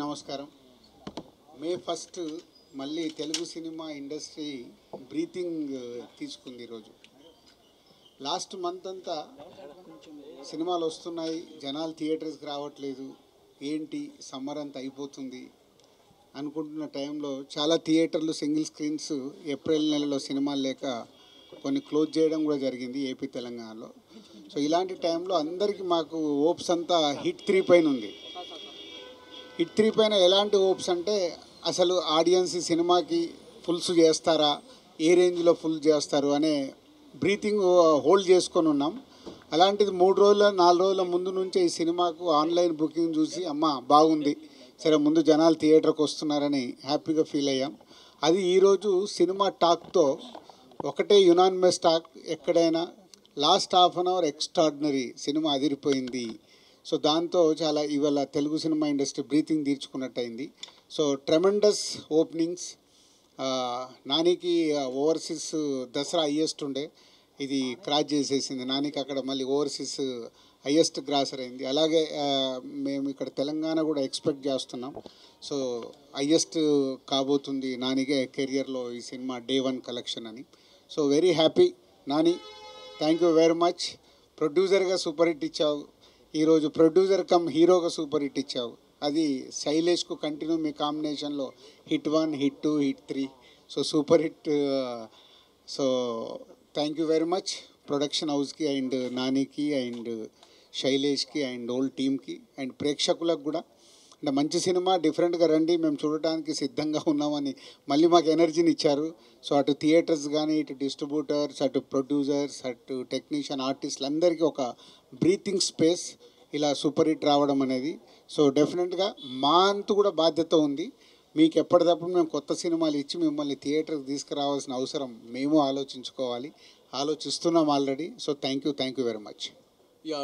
నమస్కారం. మే 1 మళ్ళీ Telugu cinema industry breathing తీసుకుంది. ఈరోజు లాస్ట్ మంత్ అంతా సినిమాలు వస్తున్నాయి, జనాలు థియేటర్స్కి రావట్లేదు, ఏంటి సమ్మర్ అంతా అయిపోతుంది అనుకుంటున్న టైంలో చాలా థియేటర్లు సింగిల్ స్క్రీన్స్ ఏప్రిల్ నెలలో సినిమాలు లేక కొన్ని క్లోజ్ చేయడం కూడా జరిగింది ఏపీ తెలంగాణలో. సో ఇలాంటి టైంలో అందరికీ మాకు హోప్స్ అంతా హిట్ 3 పైన ఉంది. హిట్ 3 పైన ఎలాంటి హోప్స్ అంటే అసలు ఆడియన్స్ సినిమాకి ఫుల్స్ చేస్తారా, ఏ రేంజ్లో ఫుల్ చేస్తారు అనే బ్రీతింగ్ హోల్డ్ చేసుకొని ఉన్నాం. అలాంటిది 3 రోజుల 4 రోజుల ముందు నుంచే ఈ సినిమాకు ఆన్లైన్ బుకింగ్ చూసి అమ్మ బాగుంది, సరే ముందు జనాలు థియేటర్కి వస్తున్నారని హ్యాపీగా ఫీల్ అయ్యాం. అది ఈరోజు సినిమా టాక్తో ఒకటే యునానిమస్ టాక్, ఎక్కడైనా last half an hour extraordinary, cinema అదిరిపోయింది. సో దాంతో చాలా ఇవాళ తెలుగు సినిమా ఇండస్ట్రీ బ్రీతింగ్ తీర్చుకున్నట్టయింది. So tremendous openings. నానికి ఓవర్సీస్ దసరా హయ్యెస్ట్ ఉండే, ఇది క్రాస్ చేసేసింది. నానికి అక్కడ మళ్ళీ ఓవర్సీస్ హయ్యెస్ట్ గ్రాసర్ అయింది. అలాగే మేము ఇక్కడ తెలంగాణ కూడా ఎక్స్పెక్ట్ చేస్తున్నాం. సో హయ్యెస్ట్ కాబోతుంది నానిగే కెరియర్లో ఈ సినిమా డే 1 కలెక్షన్ అని. So very happy Nani, thank you very much. ప్రొడ్యూసర్గా సూపర్ హిట్ ఇచ్చావు, ఈరోజు ప్రొడ్యూసర్ కమ్ హీరోగా సూపర్ హిట్ ఇచ్చావు. అది శైలేష్కు కంటిన్యూ మీ కాంబినేషన్లో hit 1, hit 2, hit 3. So super hit. So thank you very much production హౌస్కి అండ్ నానికి అండ్ శైలేష్కి అండ్ ఓల్ టీమ్కి అండ్ ప్రేక్షకులకు కూడా. అంటే మంచి సినిమా, డిఫరెంట్గా రండి, మేము చూడటానికి సిద్ధంగా ఉన్నామని మళ్ళీ మాకు ఎనర్జీని ఇచ్చారు. సో అటు థియేటర్స్ కానీ, ఇటు డిస్ట్రిబ్యూటర్స్, అటు ప్రొడ్యూసర్స్, అటు టెక్నీషియన్, ఆర్టిస్టులు అందరికీ ఒక బ్రీతింగ్ స్పేస్ ఇలా సూపర్ హిట్ రావడం అనేది. సో డెఫినెట్గా మా అంతు కూడా బాధ్యత ఉంది. మీకు ఎప్పటికప్పుడు మేము కొత్త సినిమాలు ఇచ్చి మిమ్మల్ని థియేటర్కి తీసుకురావాల్సిన అవసరం మేము ఆలోచించుకోవాలి, ఆలోచిస్తున్నాం already. So thank you very much.